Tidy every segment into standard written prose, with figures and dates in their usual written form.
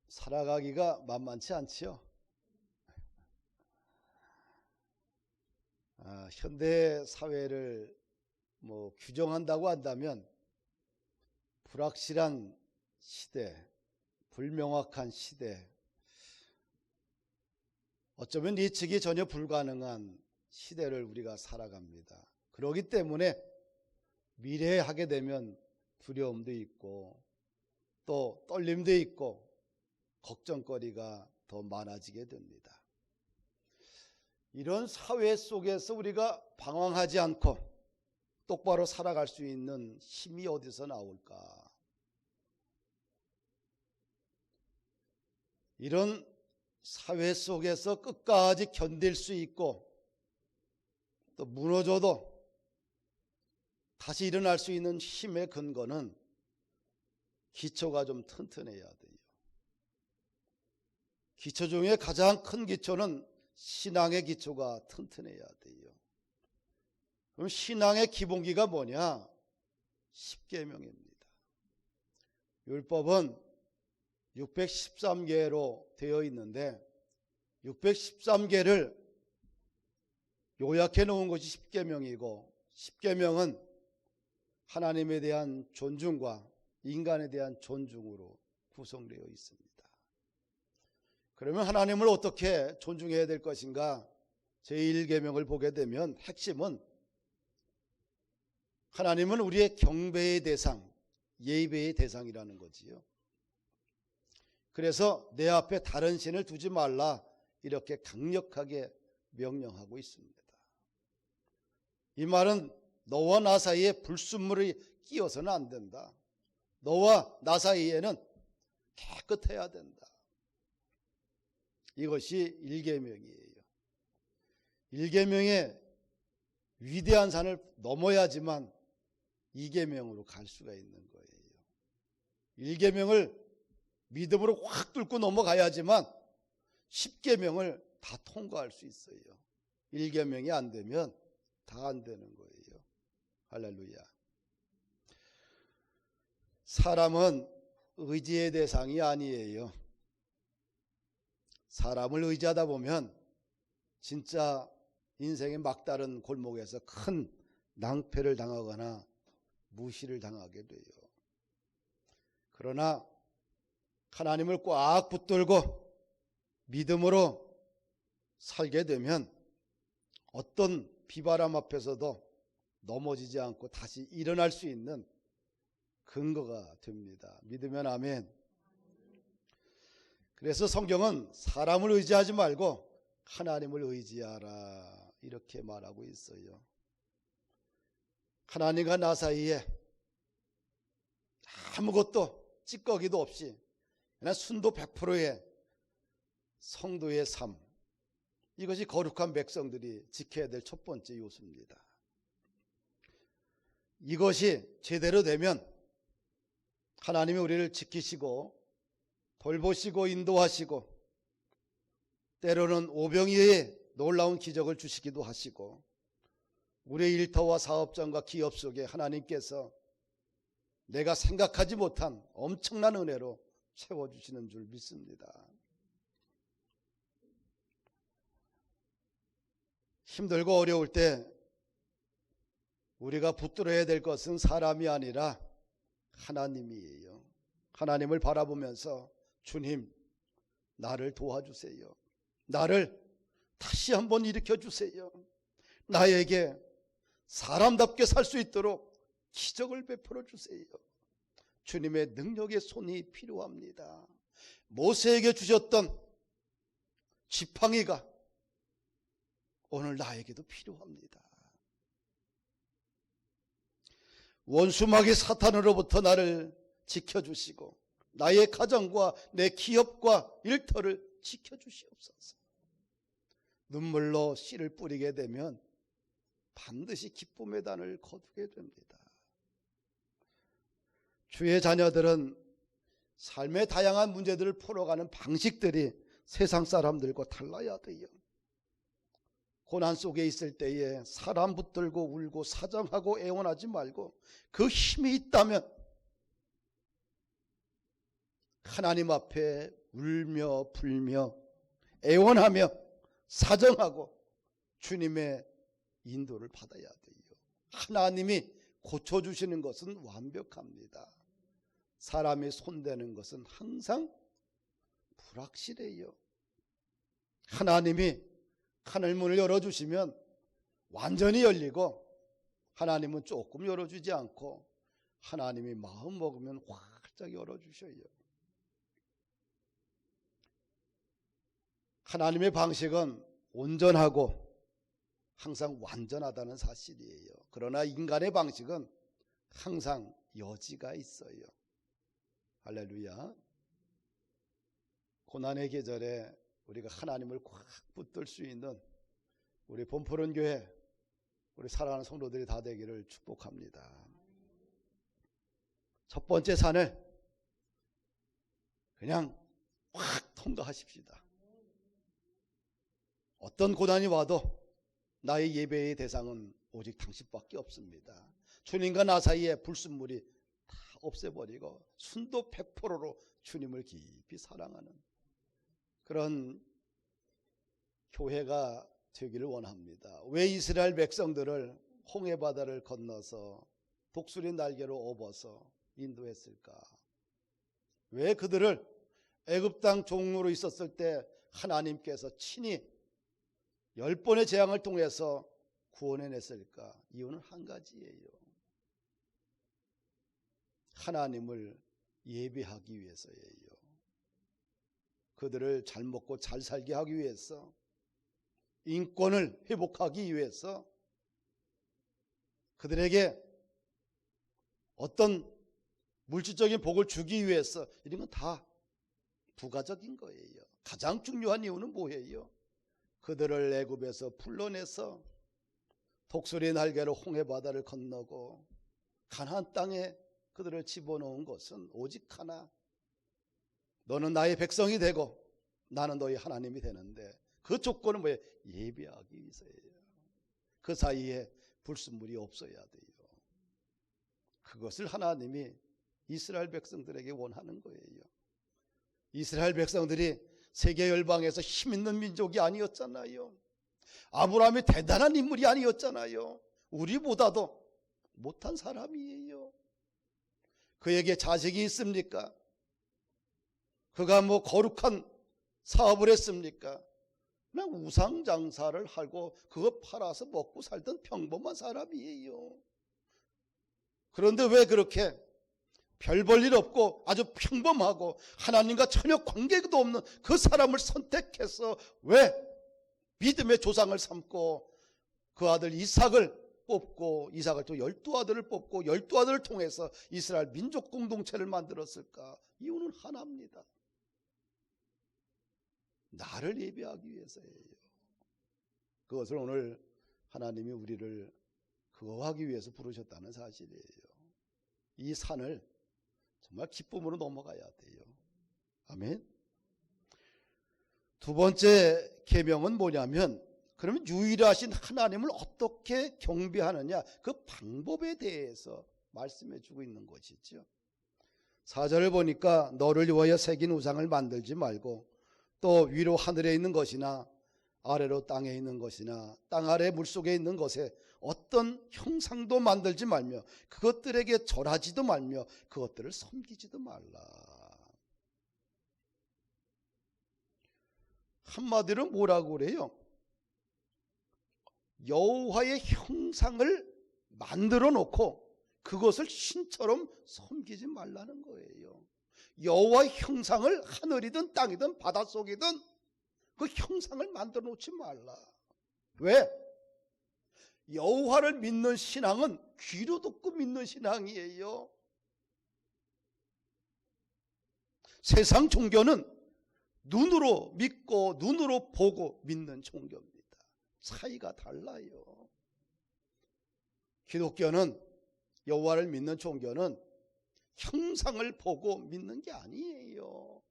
살아가기가 만만치 않지요. 현대 사회를 규정한다고 한다면 불확실한 시대, 불명확한 시대, 어쩌면 예측이 전혀 불가능한 시대를 우리가 살아갑니다. 그렇기 때문에 미래에 하게 되면 두려움도 있고 또 떨림도 있고 걱정거리가 더 많아지게 됩니다. 이런 사회 속에서 우리가 방황하지 않고 똑바로 살아갈 수 있는 힘이 어디서 나올까? 이런 사회 속에서 끝까지 견딜 수 있고 또 무너져도 다시 일어날 수 있는 힘의 근거는 기초가 좀 튼튼해야 돼요. 기초 중에 가장 큰 기초는 신앙의 기초가 튼튼해야 돼요. 그럼 신앙의 기본기가 뭐냐? 십계명입니다. 율법은 613개로 되어 있는데 613개를 요약해 놓은 것이 십계명이고, 십계명은 하나님에 대한 존중과 인간에 대한 존중으로 구성되어 있습니다. 그러면 하나님을 어떻게 존중해야 될 것인가? 제1계명을 보게 되면 핵심은 하나님은 우리의 경배의 대상, 예배의 대상이라는 거지요. 그래서 내 앞에 다른 신을 두지 말라, 이렇게 강력하게 명령하고 있습니다. 이 말은 너와 나 사이에 불순물이 끼어서는 안 된다. 너와 나 사이에는 깨끗해야 된다. 이것이 1계명이에요. 1계명의 위대한 산을 넘어야지만 2계명으로 갈 수가 있는 거예요. 1계명을 믿음으로 확 뚫고 넘어가야지만 10계명을 다 통과할 수 있어요. 1계명이 안 되면 다 안 되는 거예요. 할렐루야. 사람은 의지의 대상이 아니에요. 사람을 의지하다 보면 진짜 인생의 막다른 골목에서 큰 낭패를 당하거나 무시를 당하게 돼요. 그러나 하나님을 꽉 붙들고 믿음으로 살게 되면 어떤 비바람 앞에서도 넘어지지 않고 다시 일어날 수 있는 근거가 됩니다. 믿으면 아멘. 그래서 성경은 사람을 의지하지 말고 하나님을 의지하라, 이렇게 말하고 있어요. 하나님과 나 사이에 아무것도 찌꺼기도 없이 그냥 순도 100%의 성도의 삶, 이것이 거룩한 백성들이 지켜야 될 첫 번째 요소입니다. 이것이 제대로 되면 하나님이 우리를 지키시고 돌보시고 인도하시고 때로는 오병이어의 놀라운 기적을 주시기도 하시고 우리의 일터와 사업장과 기업 속에 하나님께서 내가 생각하지 못한 엄청난 은혜로 채워주시는 줄 믿습니다. 힘들고 어려울 때 우리가 붙들어야 될 것은 사람이 아니라 하나님이에요. 하나님을 바라보면서 주님, 나를 도와주세요. 나를 다시 한번 일으켜주세요. 나에게 사람답게 살 수 있도록 기적을 베풀어 주세요. 주님의 능력의 손이 필요합니다. 모세에게 주셨던 지팡이가 오늘 나에게도 필요합니다. 원수마귀 사탄으로부터 나를 지켜주시고 나의 가정과 내 기업과 일터를 지켜주시옵소서. 눈물로 씨를 뿌리게 되면 반드시 기쁨의 단을 거두게 됩니다. 주의 자녀들은 삶의 다양한 문제들을 풀어가는 방식들이 세상 사람들과 달라야 돼요. 고난 속에 있을 때에 사람 붙들고 울고 사정하고 애원하지 말고 그 힘이 있다면 하나님 앞에 울며 불며 애원하며 사정하고 주님의 인도를 받아야 돼요. 하나님이 고쳐주시는 것은 완벽합니다. 사람이 손대는 것은 항상 불확실해요. 하나님이 하늘문을 열어주시면 완전히 열리고, 하나님은 조금 열어주지 않고 하나님이 마음 먹으면 활짝 열어주셔요. 하나님의 방식은 온전하고 항상 완전하다는 사실이에요. 그러나 인간의 방식은 항상 여지가 있어요. 할렐루야. 고난의 계절에 우리가 하나님을 꽉 붙들 수 있는 우리 본포른 교회, 우리 사랑하는 성도들이 다 되기를 축복합니다. 첫 번째 산을 그냥 확 통과하십시다. 어떤 고난이 와도 나의 예배의 대상은 오직 당신밖에 없습니다. 주님과 나 사이에 불순물이 다 없애버리고 순도 100%로 주님을 깊이 사랑하는 그런 교회가 되기를 원합니다. 왜 이스라엘 백성들을 홍해바다를 건너서 독수리 날개로 업어서 인도했을까? 왜 그들을 애굽 땅 종으로 있었을 때 하나님께서 친히 10번의 재앙을 통해서 구원해냈을까? 이유는 한 가지예요. 하나님을 예배하기 위해서예요. 그들을 잘 먹고 잘 살게 하기 위해서, 인권을 회복하기 위해서, 그들에게 어떤 물질적인 복을 주기 위해서, 이런 건 다 부가적인 거예요. 가장 중요한 이유는 뭐예요? 그들을 애굽에서 불러내서 독수리 날개로 홍해바다를 건너고 가나안 땅에 그들을 집어넣은 것은 오직 하나, 너는 나의 백성이 되고 나는 너의 하나님이 되는데, 그 조건은 뭐예요? 예배하기 위해서예요. 그 사이에 불순물이 없어야 돼요. 그것을 하나님이 이스라엘 백성들에게 원하는 거예요. 이스라엘 백성들이 세계 열방에서 힘있는 민족이 아니었잖아요. 아브라함이 대단한 인물이 아니었잖아요. 우리보다도 못한 사람이에요. 그에게 자식이 있습니까? 그가 뭐 거룩한 사업을 했습니까? 그냥 우상장사를 하고 그거 팔아서 먹고 살던 평범한 사람이에요. 그런데 왜 그렇게 별 볼 일 없고 아주 평범하고 하나님과 전혀 관계도 없는 그 사람을 선택해서 왜 믿음의 조상을 삼고 그 아들 이삭을 뽑고, 이삭을 또 12아들을 뽑고 12아들을 통해서 이스라엘 민족 공동체를 만들었을까? 이유는 하나입니다. 나를 예배하기 위해서예요. 그것을 오늘 하나님이 우리를 그거 하기 위해서 부르셨다는 사실이에요. 이 산을 정말 기쁨으로 넘어가야 돼요. 아멘. 두 번째 계명은 뭐냐면, 그러면 유일하신 하나님을 어떻게 경배하느냐, 그 방법에 대해서 말씀해 주고 있는 것이죠. 4절을 보니까 너를 위하여 새긴 우상을 만들지 말고, 또 위로 하늘에 있는 것이나 아래로 땅에 있는 것이나 땅 아래 물속에 있는 것에 어떤 형상도 만들지 말며 그것들에게 절하지도 말며 그것들을 섬기지도 말라. 한마디로 뭐라고 그래요? 여호와의 형상을 만들어 놓고 그것을 신처럼 섬기지 말라는 거예요. 여호와의 형상을 하늘이든 땅이든 바닷속이든 그 형상을 만들어 놓지 말라. 왜? 여호와를 믿는 신앙은 귀로 듣고 믿는 신앙이에요. 세상 종교는 눈으로 믿고 눈으로 보고 믿는 종교입니다. 차이가 달라요. 기독교는, 여호와를 믿는 종교는 형상을 보고 믿는 게 아니에요.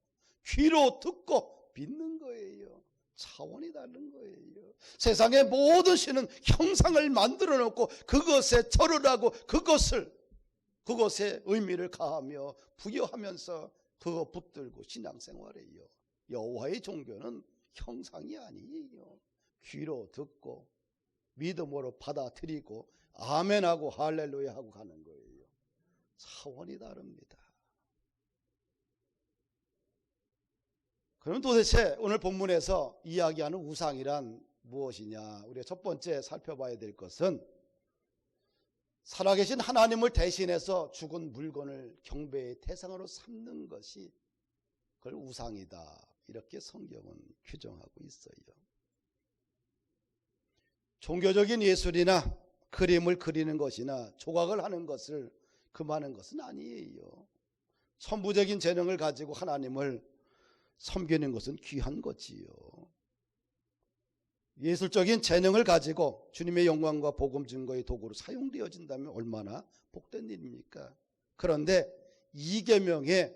귀로 듣고 믿는 거예요. 차원이 다른 거예요. 세상의 모든 신은 형상을 만들어 놓고 그것에 절을 하고 그것에 의미를 가하며 부여하면서 그거 붙들고 신앙생활해요. 여호와의 종교는 형상이 아니에요. 귀로 듣고 믿음으로 받아들이고 아멘하고 할렐루야 하고 가는 거예요. 차원이 다릅니다. 그럼 도대체 오늘 본문에서 이야기하는 우상이란 무엇이냐? 우리가 첫 번째 살펴봐야 될 것은 살아계신 하나님을 대신해서 죽은 물건을 경배의 대상으로 삼는 것이 그걸 우상이다. 이렇게 성경은 규정하고 있어요. 종교적인 예술이나 그림을 그리는 것이나 조각을 하는 것을 금하는 것은 아니에요. 천부적인 재능을 가지고 하나님을 섬기는 것은 귀한 거지요. 예술적인 재능을 가지고 주님의 영광과 복음 증거의 도구로 사용되어진다면 얼마나 복된 일입니까? 그런데 이 계명의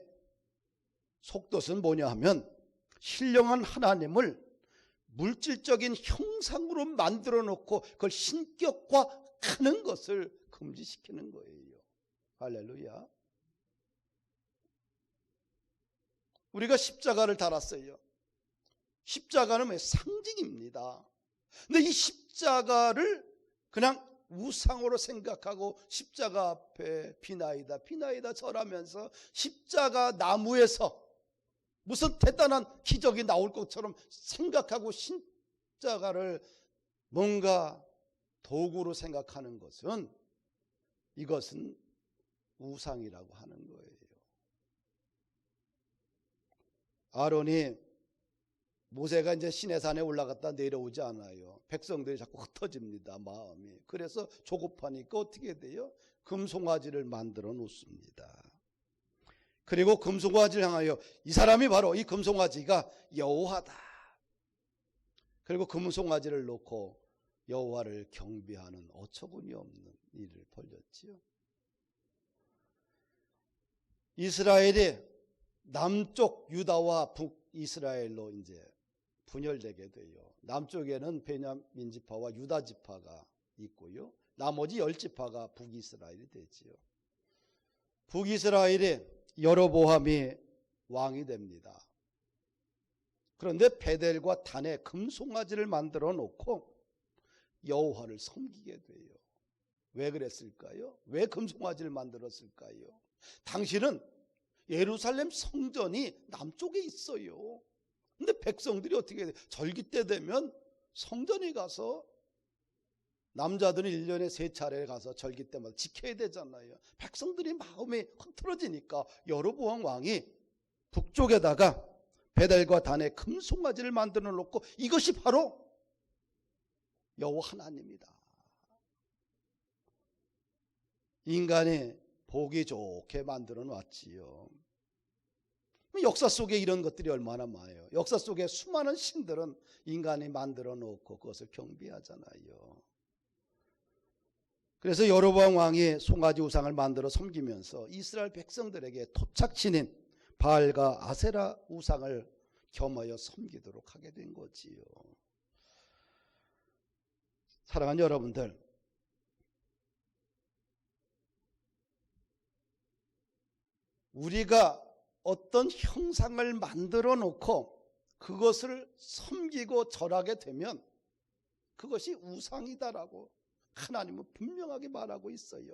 속뜻은 뭐냐 하면 신령한 하나님을 물질적인 형상으로 만들어 놓고 그걸 신격화하는 것을 금지시키는 거예요. 할렐루야. 우리가 십자가를 달았어요. 십자가는 상징입니다. 근데 이 십자가를 그냥 우상으로 생각하고 십자가 앞에 비나이다 절하면서 십자가 나무에서 무슨 대단한 기적이 나올 것처럼 생각하고 십자가를 뭔가 도구로 생각하는 것은 이것은 우상이라고 하는 거예요. 아론이 모세가 이제 시내산에 올라갔다 내려오지 않아요. 백성들이 자꾸 흩어집니다. 마음이. 그래서 조급하니까 어떻게 돼요? 금송아지를 만들어 놓습니다. 그리고 금송아지를 향하여 이 사람이 바로 이 금송아지가 여호와다. 그리고 금송아지를 놓고 여호와를 경배하는 어처구니 없는 일을 벌였지요. 이스라엘이 남쪽 유다와 북이스라엘로 이제 분열되게 돼요. 남쪽에는 베냐민 지파와 유다 지파가 있고요. 나머지 10지파가 북이스라엘이 되지요. 북이스라엘이 여로보암이 왕이 됩니다. 그런데 베델과 단에 금송아지를 만들어 놓고 여호와를 섬기게 돼요. 왜 그랬을까요? 왜 금송아지를 만들었을까요? 당시는 예루살렘 성전이 남쪽에 있어요. 근데 백성들이 어떻게 해요? 절기 때 되면 성전에 가서 남자들은 1년에 3차례 가서 절기 때마다 지켜야 되잖아요. 백성들이 마음이 흐트러지니까 여로보암 왕이 북쪽에다가 베델과 단에 금송아지를 만들어 놓고 이것이 바로 여호와 하나님이다. 인간이 보기 좋게 만들어 놨지요. 역사 속에 이런 것들이 얼마나 많아요. 역사 속에 수많은 신들은 인간이 만들어 놓고 그것을 경배하잖아요. 그래서 여로보암 왕이 송아지 우상을 만들어 섬기면서 이스라엘 백성들에게 토착신인 바알과 아세라 우상을 겸하여 섬기도록 하게 된 거지요. 사랑하는 여러분들, 우리가 어떤 형상을 만들어 놓고 그것을 섬기고 절하게 되면 그것이 우상이다라고 하나님은 분명하게 말하고 있어요.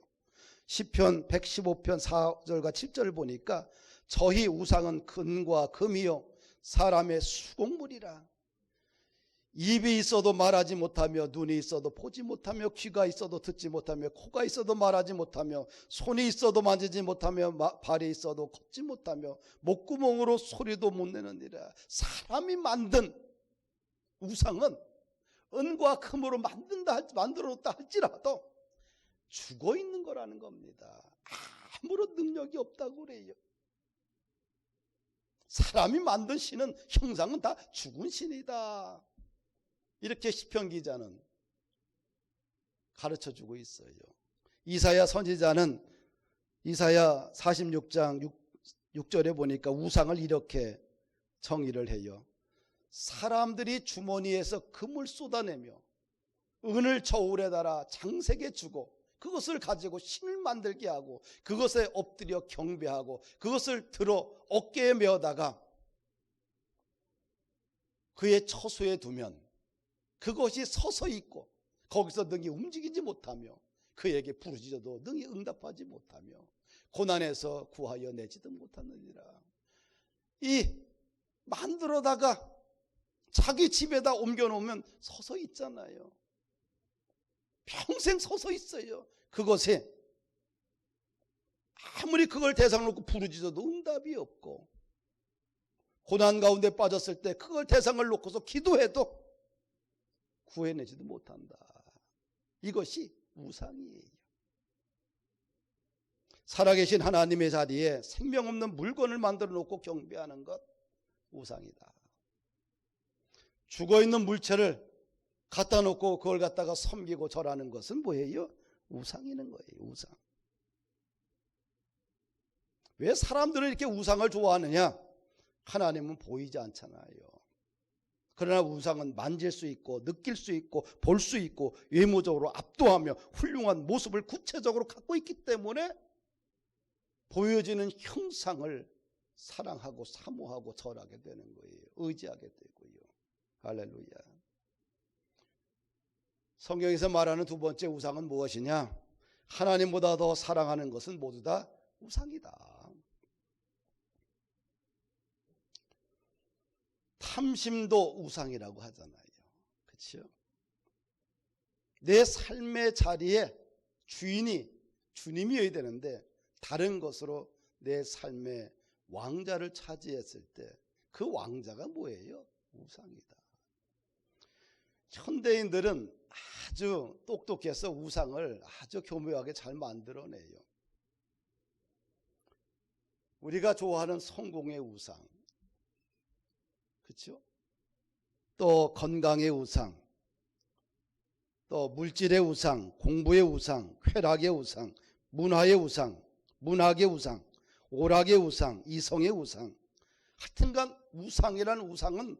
시편 115편 4절과 7절을 보니까 저희 우상은 금과 금이요 사람의 수공물이라. 입이 있어도 말하지 못하며 눈이 있어도 보지 못하며 귀가 있어도 듣지 못하며 코가 있어도 말하지 못하며 손이 있어도 만지지 못하며 발이 있어도 걷지 못하며 목구멍으로 소리도 못 내느니라. 사람이 만든 우상은 은과 금으로 만들어놓다 할지라도 죽어 있는 거라는 겁니다. 아무런 능력이 없다고 그래요. 사람이 만든 신은 형상은 다 죽은 신이다. 이렇게 시편 기자는 가르쳐주고 있어요. 이사야 선지자는 이사야 46장 6절에 보니까 우상을 이렇게 정의를 해요. 사람들이 주머니에서 금을 쏟아내며 은을 저울에 달아 장색에 주고 그것을 가지고 신을 만들게 하고 그것에 엎드려 경배하고 그것을 들어 어깨에 메어다가 그의 처소에 두면 그것이 서서 있고 거기서 능히 움직이지 못하며 그에게 부르짖어도 능히 응답하지 못하며 고난에서 구하여 내지도 못하느니라. 이 만들어다가 자기 집에다 옮겨놓으면 서서 있잖아요. 평생 서서 있어요. 그것에 아무리 그걸 대상으로 놓고 부르짖어도 응답이 없고 고난 가운데 빠졌을 때 그걸 대상을 놓고서 기도해도 구해내지도 못한다. 이것이 우상이에요. 살아계신 하나님의 자리에 생명 없는 물건을 만들어 놓고 경배하는 것 우상이다. 죽어있는 물체를 갖다 놓고 그걸 갖다가 섬기고 절하는 것은 뭐예요? 우상이는 거예요. 우상. 왜 사람들은 이렇게 우상을 좋아하느냐? 하나님은 보이지 않잖아요. 그러나 우상은 만질 수 있고 느낄 수 있고 볼 수 있고 외모적으로 압도하며 훌륭한 모습을 구체적으로 갖고 있기 때문에 보여지는 형상을 사랑하고 사모하고 절하게 되는 거예요. 의지하게 되고요. 할렐루야. 성경에서 말하는 두 번째 우상은 무엇이냐? 하나님보다 더 사랑하는 것은 모두 다 우상이다. 탐심도 우상이라고 하잖아요. 그렇죠? 내 삶의 자리에 주인이 주님이어야 되는데 다른 것으로 내 삶의 왕자를 차지했을 때 그 왕자가 뭐예요? 우상이다. 현대인들은 아주 똑똑해서 우상을 아주 교묘하게 잘 만들어내요. 우리가 좋아하는 성공의 우상, 그렇죠? 또 건강의 우상, 또 물질의 우상, 공부의 우상, 쾌락의 우상, 문화의 우상, 문학의 우상, 오락의 우상, 이성의 우상. 하여튼간 우상이라는 우상은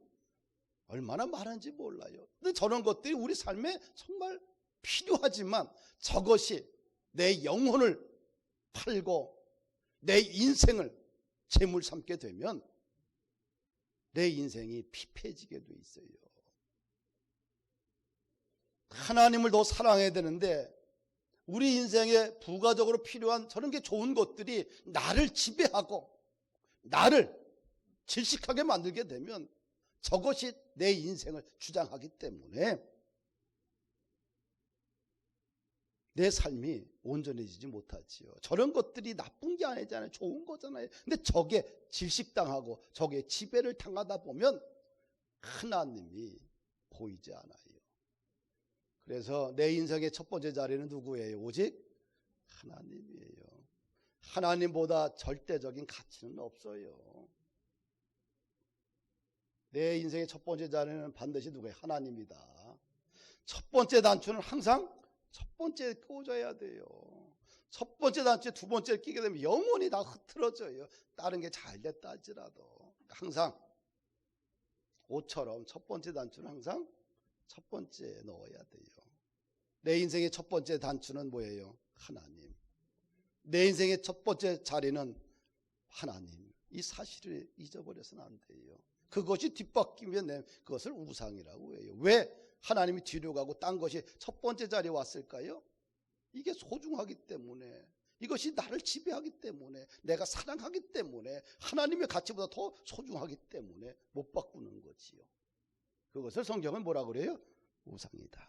얼마나 많은지 몰라요. 근데 저런 것들이 우리 삶에 정말 필요하지만 저것이 내 영혼을 팔고 내 인생을 재물 삼게 되면 내 인생이 피폐해지게 돼 있어요. 하나님을 더 사랑해야 되는데 우리 인생에 부가적으로 필요한 저런 게 좋은 것들이 나를 지배하고 나를 질식하게 만들게 되면 저것이 내 인생을 주장하기 때문에 내 삶이 온전해지지 못하지요. 저런 것들이 나쁜 게 아니잖아요. 좋은 거잖아요. 근데 저게 질식당하고 저게 지배를 당하다 보면 하나님이 보이지 않아요. 그래서 내 인생의 첫 번째 자리는 누구예요? 오직 하나님이에요. 하나님보다 절대적인 가치는 없어요. 내 인생의 첫 번째 자리는 반드시 누구예요? 하나님이다. 첫 번째 단추는 항상 첫 번째에 꽂아야 돼요. 첫 번째 단추에 두 번째를 끼게 되면 영원히 다 흐트러져요. 다른 게 잘 됐다 할지라도. 항상 옷처럼 첫 번째 단추는 항상 첫 번째에 넣어야 돼요. 내 인생의 첫 번째 단추는 뭐예요? 하나님. 내 인생의 첫 번째 자리는 하나님. 이 사실을 잊어버려서는 안 돼요. 그것이 뒷바뀌면 그것을 우상이라고 해요. 왜 하나님이 뒤로 가고 딴 것이 첫 번째 자리에 왔을까요? 이게 소중하기 때문에, 이것이 나를 지배하기 때문에, 내가 사랑하기 때문에, 하나님의 가치보다 더 소중하기 때문에 못 바꾸는 거지요. 그것을 성경은 뭐라 그래요? 우상이다.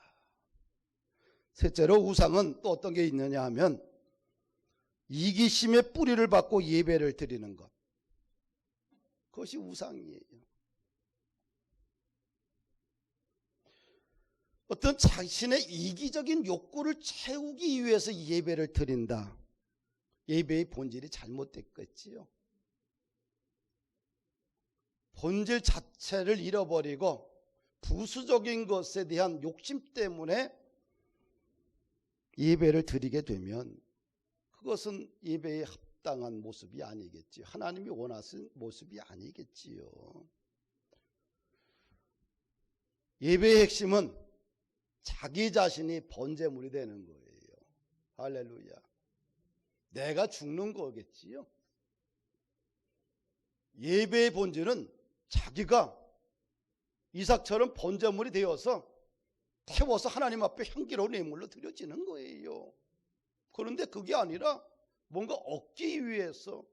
셋째로 우상은 또 어떤 게 있느냐 하면 이기심의 뿌리를 받고 예배를 드리는 것. 그것이 우상이에요. 어떤 자신의 이기적인 욕구를 채우기 위해서 예배를 드린다. 예배의 본질이 잘못됐겠지요. 본질 자체를 잃어버리고 부수적인 것에 대한 욕심 때문에 예배를 드리게 되면 그것은 예배에 합당한 모습이 아니겠지요. 하나님이 원하신 모습이 아니겠지요. 예배의 핵심은 자기 자신이 번제물이 되는 거예요. 할렐루야. 내가 죽는 거겠지요. 예배의 본질은 자기가 이삭처럼 번제물이 되어서 태워서 하나님 앞에 향기로운 예물로 드려지는 거예요. 그런데 그게 아니라 뭔가 얻기 위해서,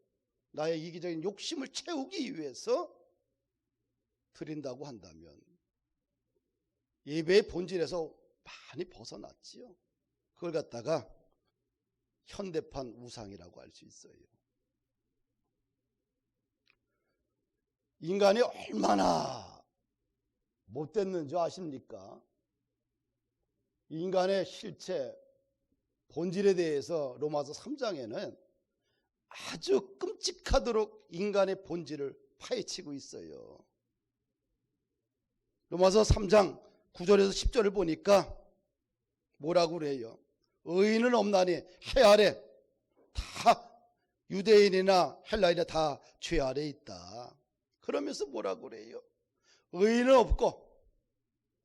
나의 이기적인 욕심을 채우기 위해서 드린다고 한다면 예배의 본질에서 많이 벗어났지요. 그걸 갖다가 현대판 우상이라고 할 수 있어요. 인간이 얼마나 못됐는 줄 아십니까? 인간의 실체, 본질에 대해서 로마서 3장에는 아주 끔찍하도록 인간의 본질을 파헤치고 있어요. 로마서 3장 9절에서 10절을 보니까 뭐라고 그래요? 의인은 없나니 해 아래 다 유대인이나 헬라인이나 다 죄 아래 있다. 그러면서 뭐라고 그래요? 의인은 없고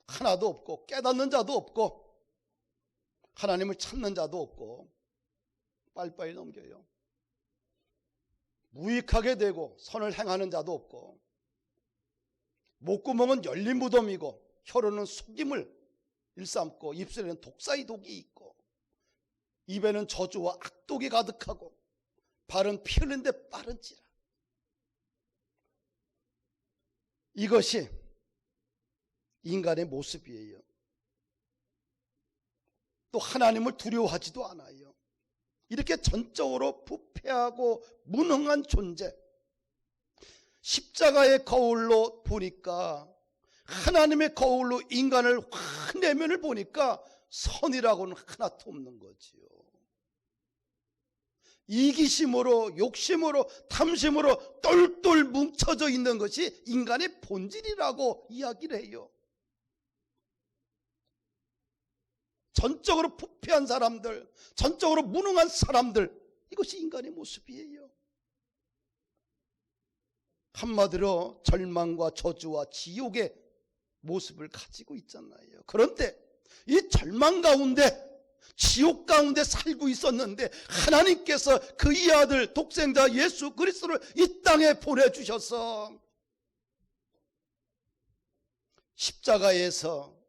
하나도 없고 깨닫는 자도 없고 하나님을 찾는 자도 없고. 빨리빨리 넘겨요. 무익하게 되고 선을 행하는 자도 없고, 목구멍은 열린 무덤이고 혀로는 속임을 일삼고 입술에는 독사의 독이 있고 입에는 저주와 악독이 가득하고 발은 피 흘린 데 빠른지라. 이것이 인간의 모습이에요. 또 하나님을 두려워하지도 않아요. 이렇게 전적으로 부패하고 무능한 존재, 십자가의 거울로 보니까, 하나님의 거울로 인간을 확 내면을 보니까 선이라고는 하나도 없는 거지요. 이기심으로, 욕심으로, 탐심으로 똘똘 뭉쳐져 있는 것이 인간의 본질이라고 이야기를 해요. 전적으로 부패한 사람들, 전적으로 무능한 사람들, 이것이 인간의 모습이에요. 한마디로 절망과 저주와 지옥의 모습을 가지고 있잖아요. 그런데 이 절망 가운데, 지옥 가운데 살고 있었는데 하나님께서 그의 아들 독생자 예수 그리스도를 이 땅에 보내주셔서 십자가에서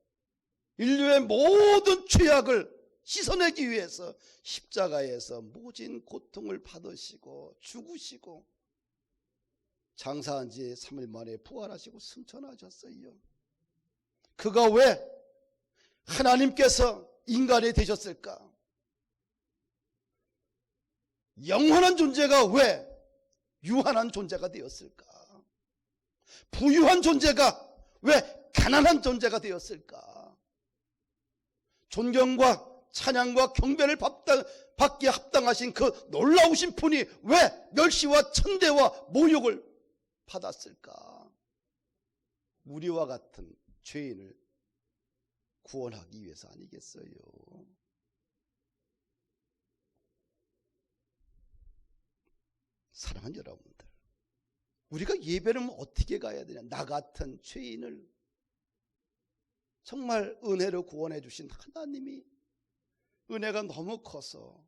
인류의 모든 죄악을 씻어내기 위해서 십자가에서 모진 고통을 받으시고 죽으시고 장사한 지 3일 만에 부활하시고 승천하셨어요. 그가 왜 하나님께서 인간이 되셨을까? 영원한 존재가 왜 유한한 존재가 되었을까? 부유한 존재가 왜 가난한 존재가 되었을까? 존경과 찬양과 경배를 받기에 합당하신 그 놀라우신 분이 왜 멸시와 천대와 모욕을 받았을까? 우리와 같은 죄인을 구원하기 위해서 아니겠어요? 사랑하는 여러분들, 우리가 예배를 어떻게 가야 되냐? 나 같은 죄인을 정말 은혜로 구원해 주신 하나님이 은혜가 너무 커서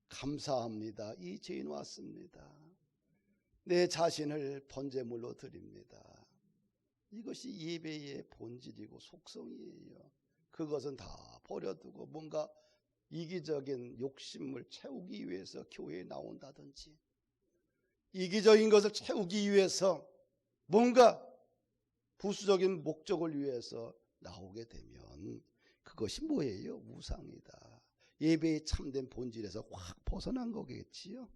감사합니다. 이 죄인 왔습니다. 내 자신을 번제물로 드립니다. 이것이 예배의 본질이고 속성이에요. 그것은 다 버려두고 뭔가 이기적인 욕심을 채우기 위해서 교회에 나온다든지, 이기적인 것을 채우기 위해서 뭔가 부수적인 목적을 위해서 나오게 되면 그것이 뭐예요? 우상이다. 예배의 참된 본질에서 확 벗어난 거겠지요.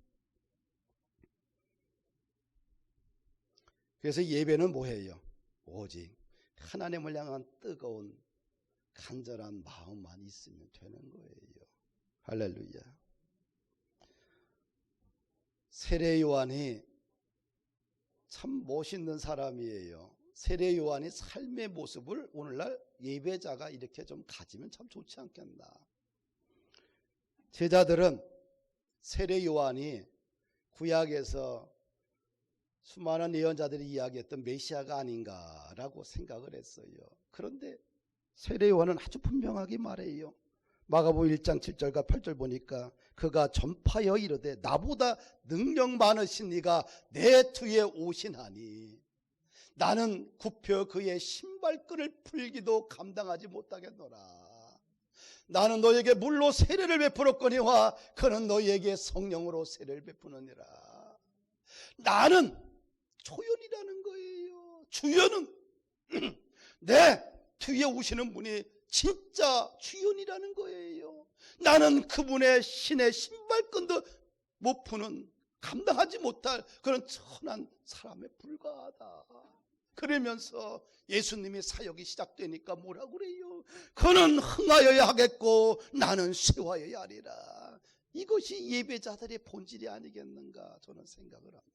그래서 예배는 뭐예요? 오직 하나님을 향한 뜨거운 간절한 마음만 있으면 되는 거예요. 할렐루야. 세례 요한이 참 멋있는 사람이에요. 세례 요한의 삶의 모습을 오늘날 예배자가 이렇게 좀 가지면 참 좋지 않겠나. 제자들은 세례 요한이 구약에서 수많은 예언자들이 이야기했던 메시아가 아닌가라고 생각을 했어요. 그런데 세례 요한은 아주 분명하게 말해요. 마가복음 1장 7절과 8절 보니까 그가 전파하여 이르되 나보다 능력 많으신 이가 내 뒤에 오시나니 나는 굽혀 그의 신발끈을 풀기도 감당하지 못하겠노라. 나는 너에게 물로 세례를 베풀었거니와 그는 너에게 성령으로 세례를 베푸느니라. 나는 초연이라는 거예요. 주연은 내 뒤에 오시는 분이 진짜 주연이라는 거예요. 나는 그분의 신의 신발끈도 못 푸는, 감당하지 못할 그런 천한 사람에 불과하다. 그러면서 예수님이 사역이 시작되니까 뭐라고 그래요? 그는 흥하여야 하겠고 나는 쇠하여야 하리라. 이것이 예배자들의 본질이 아니겠는가 저는 생각을 합니다.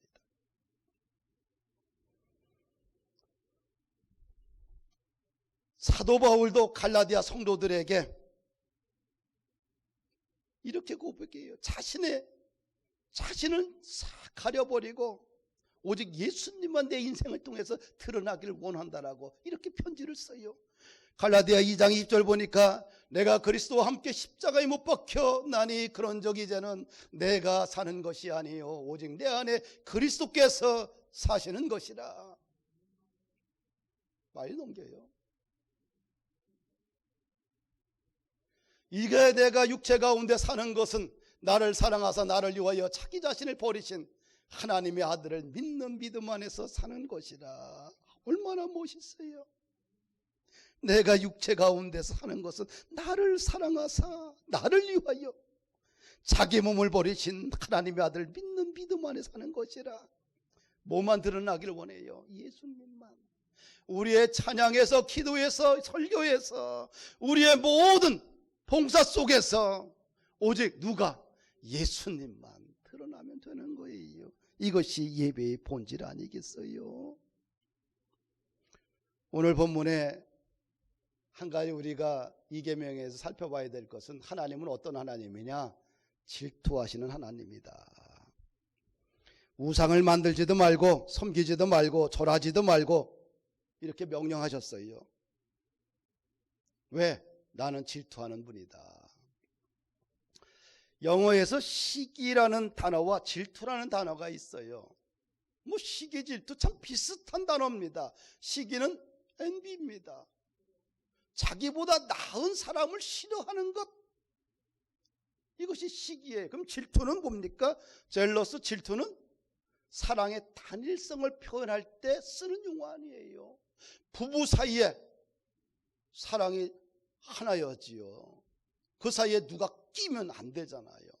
사도 바울도 갈라디아 성도들에게 이렇게 고백해요. 자신을 싹 가려버리고 오직 예수님만 내 인생을 통해서 드러나기를 원한다라고 이렇게 편지를 써요. 갈라디아 2장 20절 보니까 내가 그리스도와 함께 십자가에 못 박혀 나니 그런적 이제는 내가 사는 것이 아니요 오직 내 안에 그리스도께서 사시는 것이라. 빨리 넘겨요. 이게 내가 육체 가운데 사는 것은 나를 사랑하사 나를 위하여 자기 자신을 버리신 하나님의 아들을 믿는 믿음 안에서 사는 것이라. 얼마나 멋있어요. 내가 육체 가운데 사는 것은 나를 사랑하사 나를 위하여 자기 몸을 버리신 하나님의 아들을 믿는 믿음 안에 사는 것이라. 뭐만 드러나길 원해요? 예수님만. 우리의 찬양에서, 기도에서, 설교에서, 우리의 모든 봉사 속에서 오직 누가? 예수님만 드러나면 되는 거예요. 이것이 예배의 본질 아니겠어요? 오늘 본문에 한 가지 우리가 이 계명에서 살펴봐야 될 것은 하나님은 어떤 하나님이냐? 질투하시는 하나님이다. 우상을 만들지도 말고 섬기지도 말고 절하지도 말고 이렇게 명령하셨어요. 왜? 나는 질투하는 분이다. 영어에서 시기라는 단어와 질투라는 단어가 있어요. 뭐 시기, 질투 참 비슷한 단어입니다. 시기는 envy입니다. 자기보다 나은 사람을 싫어하는 것, 이것이 시기예요. 그럼 질투는 뭡니까? 젤러스, 질투는 사랑의 단일성을 표현할 때 쓰는 용어 아니에요. 부부 사이에 사랑이 하나여지요. 그 사이에 누가 끼면 안 되잖아요.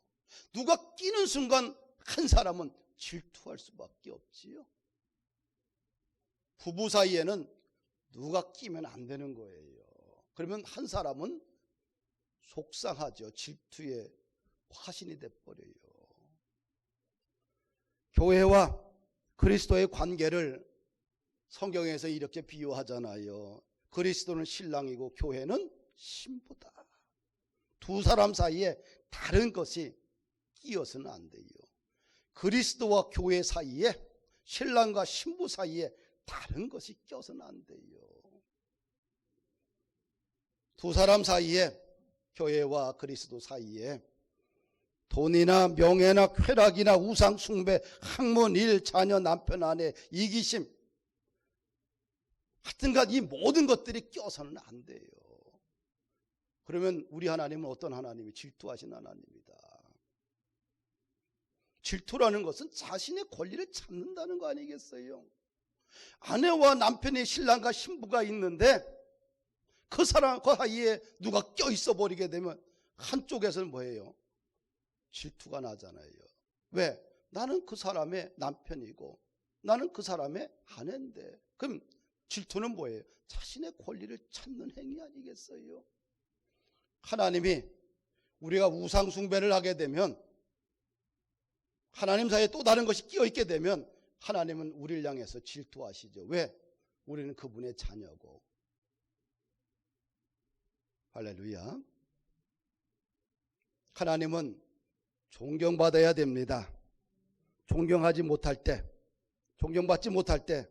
누가 끼는 순간 한 사람은 질투할 수밖에 없지요. 부부 사이에는 누가 끼면 안 되는 거예요. 그러면 한 사람은 속상하죠. 질투의 화신이 돼버려요. 교회와 그리스도의 관계를 성경에서 이렇게 비유하잖아요. 그리스도는 신랑이고 교회는 신부다. 두 사람 사이에 다른 것이 끼어서는 안 돼요. 그리스도와 교회 사이에, 신랑과 신부 사이에 다른 것이 껴서는 안 돼요. 두 사람 사이에, 교회와 그리스도 사이에 돈이나 명예나 쾌락이나 우상 숭배, 학문, 일, 자녀, 남편, 아내, 이기심, 하여튼간 이 모든 것들이 껴서는 안 돼요. 그러면 우리 하나님은 어떤 하나님이? 질투하신 하나님이다. 질투라는 것은 자신의 권리를 찾는다는 거 아니겠어요? 아내와 남편이, 신랑과 신부가 있는데 그 사람 그 사이에 누가 껴있어 버리게 되면 한쪽에서는 뭐예요? 질투가 나잖아요. 왜? 나는 그 사람의 남편이고 나는 그 사람의 아내인데. 그럼 질투는 뭐예요? 자신의 권리를 찾는 행위 아니겠어요? 하나님이 우리가 우상 숭배를 하게 되면, 하나님 사이에 또 다른 것이 끼어있게 되면 하나님은 우리를 향해서 질투하시죠. 왜? 우리는 그분의 자녀고. 할렐루야. 하나님은 존경받아야 됩니다. 존경하지 못할 때, 존경받지 못할 때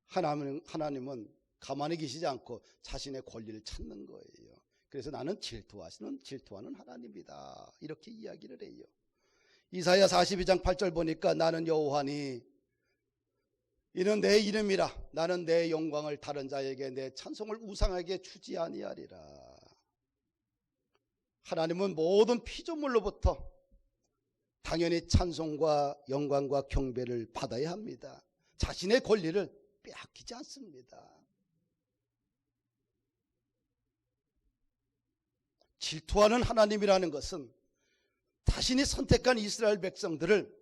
하나님은 가만히 계시지 않고 자신의 권리를 찾는 거예요. 그래서 나는 질투하는 하나님이다, 이렇게 이야기를 해요. 이사야 42장 8절 보니까 나는 여호와니 이는 내 이름이라 나는 내 영광을 다른 자에게 내 찬송을 우상에게 주지 아니하리라. 하나님은 모든 피조물로부터 당연히 찬송과 영광과 경배를 받아야 합니다. 자신의 권리를 빼앗기지 않습니다. 질투하는 하나님이라는 것은 자신이 선택한 이스라엘 백성들을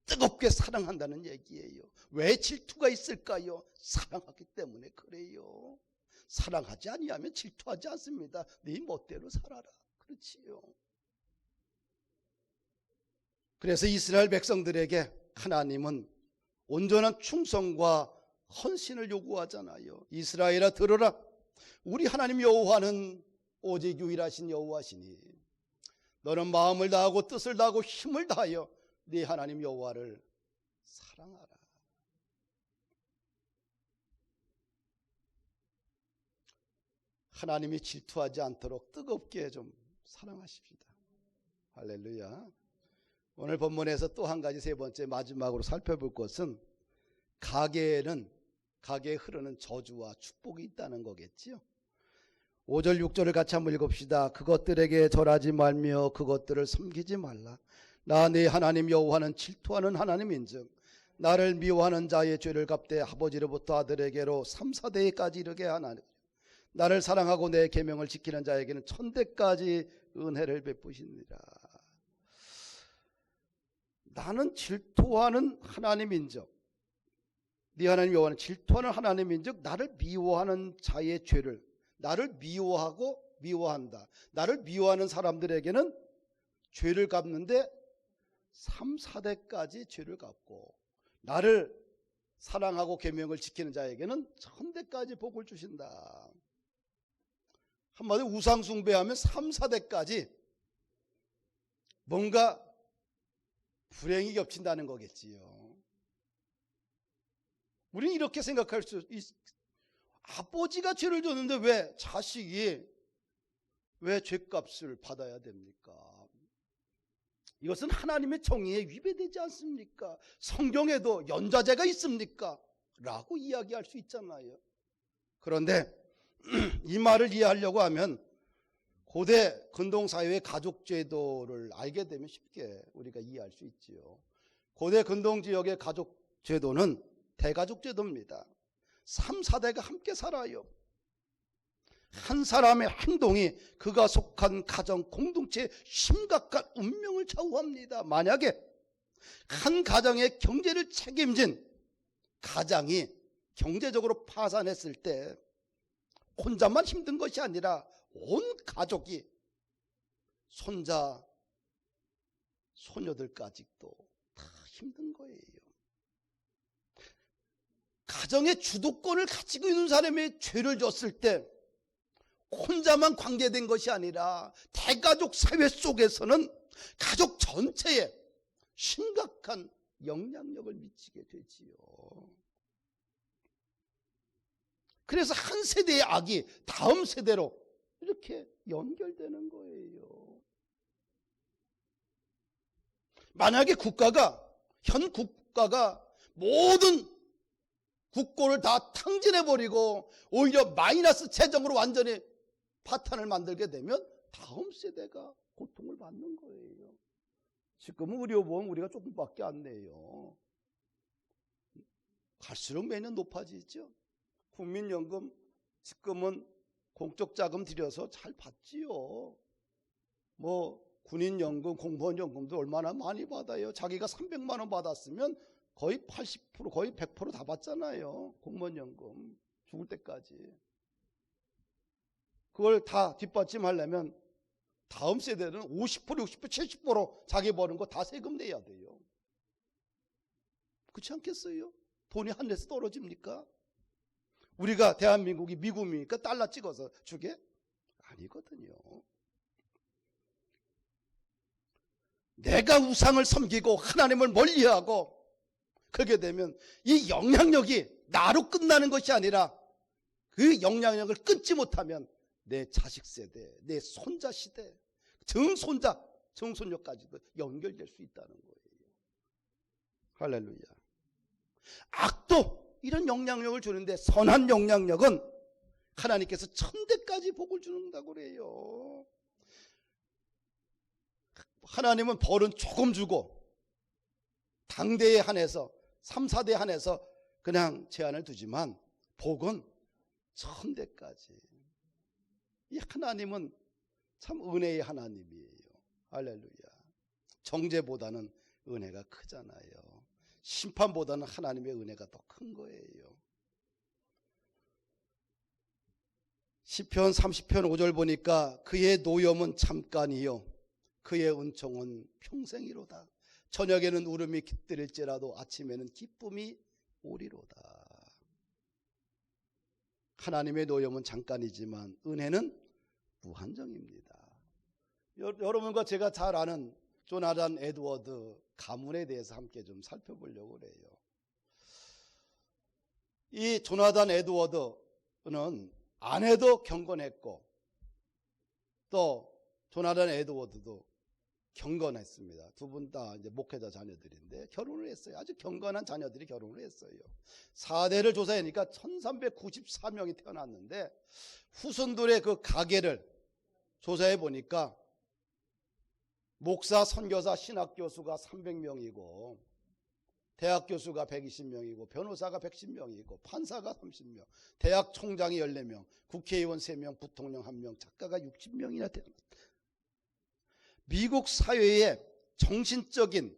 뜨겁게 사랑한다는 얘기예요. 왜 질투가 있을까요? 사랑하기 때문에 그래요. 사랑하지 아니하면 질투하지 않습니다. 네 멋대로 살아라, 그렇지요. 그래서 이스라엘 백성들에게 하나님은 온전한 충성과 헌신을 요구하잖아요. 이스라엘아 들으라, 우리 하나님 여호와는 오직 유일하신 여호와시니 너는 마음을 다하고 뜻을 다하고 힘을 다하여 네 하나님 여호와를 사랑하라. 하나님이 질투하지 않도록 뜨겁게 좀 사랑하십시다. 할렐루야. 오늘 본문에서 또 한 가지, 세 번째 마지막으로 살펴볼 것은 가계에 흐르는 저주와 축복이 있다는 거겠지요. 5절 6절을 같이 한번 읽읍시다. 그것들에게 절하지 말며 그것들을 섬기지 말라. 나 네 하나님 여호와는 질투하는 하나님인즉 나를 미워하는 자의 죄를 갚되 아버지로부터 아들에게로 3, 4대까지 이르게 하나니 나를 사랑하고 내 계명을 지키는 자에게는 1000대까지 은혜를 베푸시니라. 나는 질투하는 하나님인즉, 네 하나님 여호와는 질투하는 하나님인즉 나를 미워하는 자의 죄를, 나를 미워하고 미워한다, 나를 미워하는 사람들에게는 죄를 갚는데 3, 4대까지 죄를 갚고 나를 사랑하고 계명을 지키는 자에게는 1000대까지 복을 주신다. 한마디로 우상 숭배하면 3, 4대까지 뭔가 불행이 겹친다는 거겠지요. 우리는 이렇게 생각할 수 있어요. 아버지가 죄를 줬는데 왜 자식이 왜 죄값을 받아야 됩니까? 이것은 하나님의 정의에 위배되지 않습니까? 성경에도 연좌제가 있습니까? 라고 이야기할 수 있잖아요. 그런데 이 말을 이해하려고 하면 고대 근동사회의 가족제도를 알게 되면 쉽게 우리가 이해할 수 있지요. 고대 근동지역의 가족제도는 대가족제도입니다. 3, 4대가 함께 살아요. 한 사람의 행동이 그가 속한 가정 공동체의 심각한 운명을 좌우합니다. 만약에 한 가정의 경제를 책임진 가장이 경제적으로 파산했을 때 혼자만 힘든 것이 아니라 온 가족이, 손자, 소녀들까지도 다 힘든 거예요. 가정의 주도권을 가지고 있는 사람이 죄를 졌을 때 혼자만 관계된 것이 아니라 대가족 사회 속에서는 가족 전체에 심각한 영향력을 미치게 되지요. 그래서 한 세대의 악이 다음 세대로 이렇게 연결되는 거예요. 만약에 현 국가가 모든 국고를 다 탕진해버리고 오히려 마이너스 재정으로 완전히 파탄을 만들게 되면 다음 세대가 고통을 받는 거예요. 지금은 의료보험 우리가 조금밖에 안 내요. 갈수록 매년 높아지죠. 국민연금 지금은 공적 자금 들여서 잘 받지요. 군인연금, 공무원연금도 얼마나 많이 받아요. 자기가 300만 원 받았으면 거의 80%, 거의 100% 다 받잖아요. 공무원연금 죽을 때까지. 그걸 다 뒷받침하려면 다음 세대는 50%, 60%, 70% 자기 버는 거 다 세금 내야 돼요. 그렇지 않겠어요? 돈이 하늘에서 떨어집니까? 우리가 대한민국이 미국이니까 달러 찍어서 주게? 아니거든요. 내가 우상을 섬기고 하나님을 멀리하고 그렇게 되면 이 영향력이 나로 끝나는 것이 아니라 그 영향력을 끊지 못하면 내 자식 세대, 내 손자 시대, 정손자, 정손녀까지도 연결될 수 있다는 거예요. 할렐루야. 악도 이런 영향력을 주는데 선한 영향력은 하나님께서 천대까지 복을 주는다고 그래요. 하나님은 벌은 조금 주고 당대에 한해서 3, 4대에 한해서 그냥 제한을 두지만 복은 천대까지. 이 하나님은 참 은혜의 하나님이에요. 할렐루야. 정죄보다는 은혜가 크잖아요. 심판보다는 하나님의 은혜가 더 큰 거예요. 시편 30편 5절 보니까 그의 노염은 잠깐이요 그의 은총은 평생이로다. 저녁에는 울음이 깃들일지라도 아침에는 기쁨이 오리로다. 하나님의 노염은 잠깐이지만 은혜는 무한정입니다. 여러분과 제가 잘 아는 조나단 에드워드 가문에 대해서 함께 좀 살펴보려고 그래요. 이 조나단 에드워드는 아내도 경건했고 또 조나단 에드워드도 경건했습니다. 두 분 다 이제 목회자 자녀들인데 결혼을 했어요. 아주 경건한 자녀들이 결혼을 했어요. 4대를 조사하니까 1394명이 태어났는데 후손들의 그 가계를 조사해 보니까 목사, 선교사, 신학교수가 300명이고 대학 교수가 120명이고 변호사가 110명이고 판사가 30명, 대학 총장이 14명, 국회의원 3명, 부통령 1명, 작가가 60명이나 태어났다. 미국 사회에 정신적인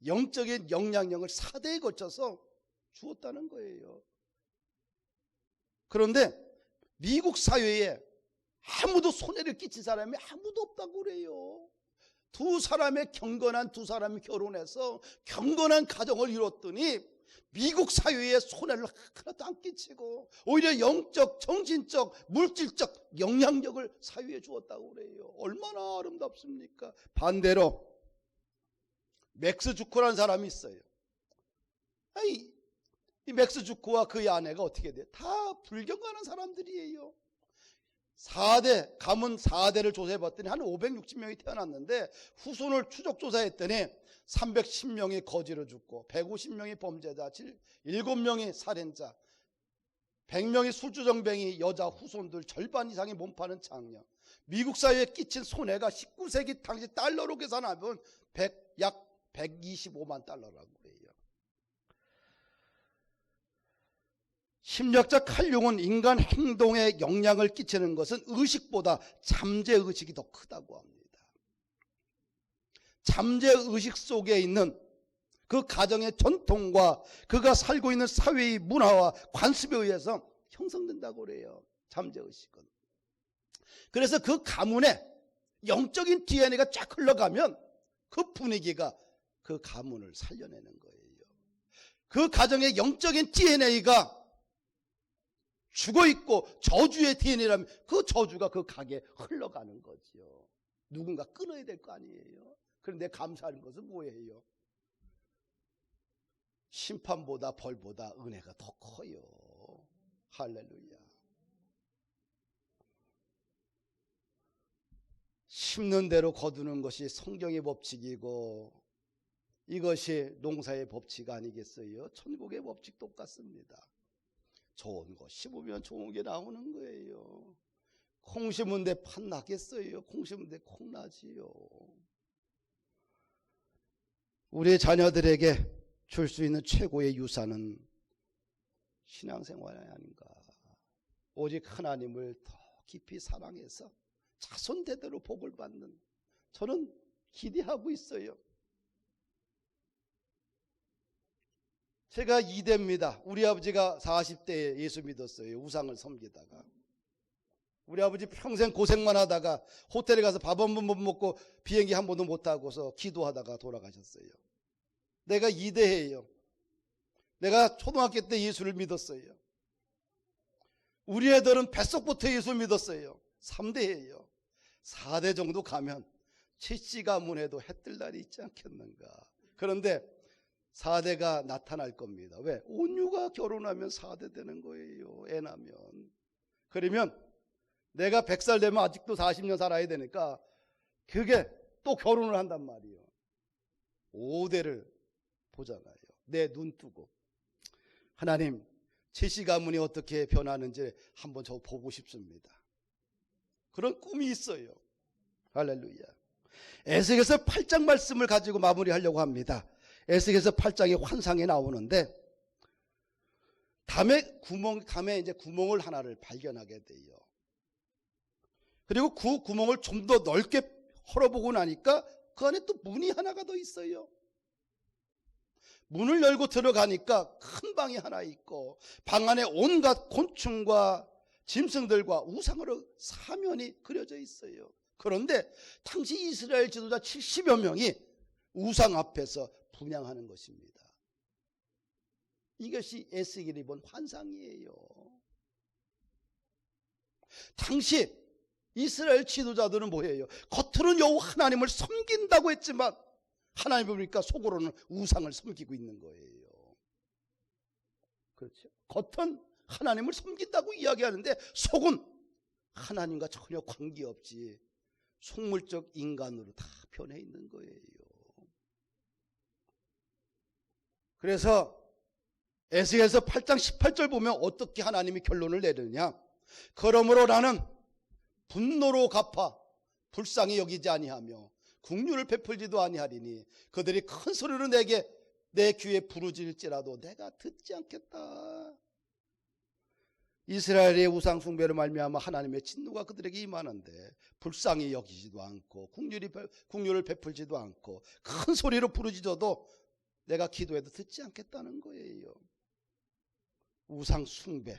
영적인 영향력을 4대에 걸쳐서 주었다는 거예요. 그런데 미국 사회에 아무도 손해를 끼친 사람이 아무도 없다고 그래요. 두 사람의 경건한 두 사람이 결혼해서 경건한 가정을 이뤘더니 미국 사회에 손해를 하나도 안 끼치고 오히려 영적, 정신적, 물질적 영향력을 사회에 주었다고 그래요. 얼마나 아름답습니까? 반대로 맥스 주커라는 사람이 있어요. 이 맥스 주커와 그의 아내가 어떻게 돼요? 다 불경건한 사람들이에요. 4대, 가문 4대를 조사해봤더니 한 560명이 태어났는데 후손을 추적 조사했더니 310명이 거지로 죽고 150명이 범죄자, 7명이 살인자, 100명이 술주정뱅이, 여자 후손들 절반 이상이 몸파는 장녀. 미국 사회에 끼친 손해가 19세기 당시 달러로 계산하면 약 125만 달러라고 그래요. 심리학자 칼 융은 인간 행동에 영향을 끼치는 것은 의식보다 잠재의식이 더 크다고 합니다. 잠재의식 속에 있는 그 가정의 전통과 그가 살고 있는 사회의 문화와 관습에 의해서 형성된다고 그래요. 잠재의식은. 그래서 그 가문에 영적인 DNA가 쫙 흘러가면 그 분위기가 그 가문을 살려내는 거예요. 그 가정의 영적인 DNA가 죽어있고 저주의 DNA라면 그 저주가 그 가게에 흘러가는 거지요. 누군가 끊어야 될 거 아니에요. 그런데 감사한 것은 뭐예요? 심판보다 벌보다 은혜가 더 커요. 할렐루야. 심는 대로 거두는 것이 성경의 법칙이고 이것이 농사의 법칙 아니겠어요? 천국의 법칙 똑같습니다. 좋은 거 심으면 좋은 게 나오는 거예요. 콩 심은데 팥 나겠어요? 콩 심은데 콩 나지요. 우리 자녀들에게 줄 수 있는 최고의 유산은 신앙생활이 아닌가. 오직 하나님을 더 깊이 사랑해서 자손 대대로 복을 받는, 저는 기대하고 있어요. 제가 2대입니다. 우리 아버지가 40대에 예수 믿었어요. 우상을 섬기다가. 우리 아버지 평생 고생만 하다가 호텔에 가서 밥 한 번 못 먹고 비행기 한 번도 못 타고서 기도하다가 돌아가셨어요. 내가 2대예요. 내가 초등학교 때 예수를 믿었어요. 우리 애들은 뱃속부터 예수 믿었어요. 3대예요. 4대 정도 가면 칠씨 가문에도 해뜰 날이 있지 않겠는가. 그런데 4대가 나타날 겁니다. 왜? 온유가 결혼하면 4대 되는 거예요. 애 나면. 그러면 내가 100살 되면 아직도 40년 살아야 되니까 그게 또 결혼을 한단 말이에요. 5대를 보잖아요. 내 눈 뜨고. 하나님, 제시 가문이 어떻게 변하는지 한번 저 보고 싶습니다. 그런 꿈이 있어요. 할렐루야. 에스겔서 8장 말씀을 가지고 마무리하려고 합니다. 에스겔서 8장의 환상이 나오는데 담에 이제 구멍을 하나를 발견하게 돼요. 그리고 그 구멍을 좀 더 넓게 헐어보고 나니까 그 안에 또 문이 하나가 더 있어요. 문을 열고 들어가니까 큰 방이 하나 있고 방 안에 온갖 곤충과 짐승들과 우상으로 사면이 그려져 있어요. 그런데 당시 이스라엘 지도자 70여 명이 우상 앞에서 분향하는 것입니다. 이것이 에스겔이 본 환상이에요. 당시 이스라엘 지도자들은 뭐예요? 겉으로는 여호와 하나님을 섬긴다고 했지만 하나님을 보니까 속으로는 우상을 섬기고 있는 거예요. 그렇죠? 겉은 하나님을 섬긴다고 이야기하는데 속은 하나님과 전혀 관계없이 속물적 인간으로 다 변해 있는 거예요. 그래서 에스겔서 8장 18절 보면 어떻게 하나님이 결론을 내느냐? 그러므로 나는 분노로 갚아 불쌍히 여기지 아니하며 국류를 베풀지도 아니하리니 그들이 큰 소리로 내게 내 귀에 부르짖을지라도 내가 듣지 않겠다. 이스라엘의 우상 숭배로 말미암아 하나님의 진노가 그들에게 임하는데 불쌍히 여기지도 않고 국류를 베풀지도 않고 큰 소리로 부르짖어도 내가 기도해도 듣지 않겠다는 거예요. 우상 숭배.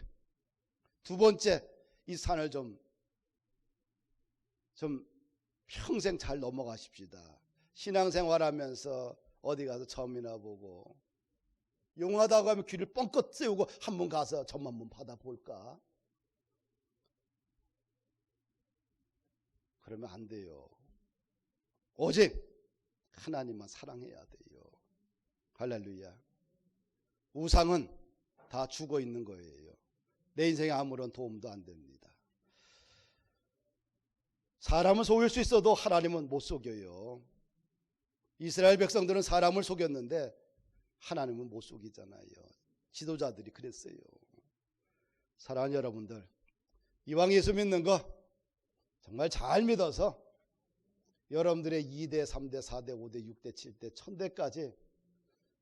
두 번째, 이 산을 좀 평생 잘 넘어가십시다. 신앙생활하면서 어디 가서 점이나 보고 용하다고 하면 귀를 뻥긋 세우고 한번 가서 점 한번 받아볼까? 그러면 안 돼요. 오직 하나님만 사랑해야 돼요. 할렐루야. 우상은 다 죽어 있는 거예요. 내 인생에 아무런 도움도 안 됩니다. 사람은 속일 수 있어도 하나님은 못 속여요. 이스라엘 백성들은 사람을 속였는데 하나님은 못 속이잖아요. 지도자들이 그랬어요. 사랑하는 여러분들, 이왕 예수 믿는 거 정말 잘 믿어서 여러분들의 2대, 3대, 4대, 5대, 6대, 7대, 1000대까지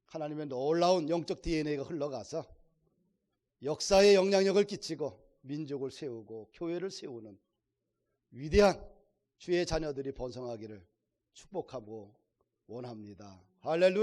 하나님의 놀라운 영적 DNA가 흘러가서 역사에 영향력을 끼치고 민족을 세우고 교회를 세우는 위대한 주의 자녀들이 번성하기를 축복하고 원합니다. 할렐루야.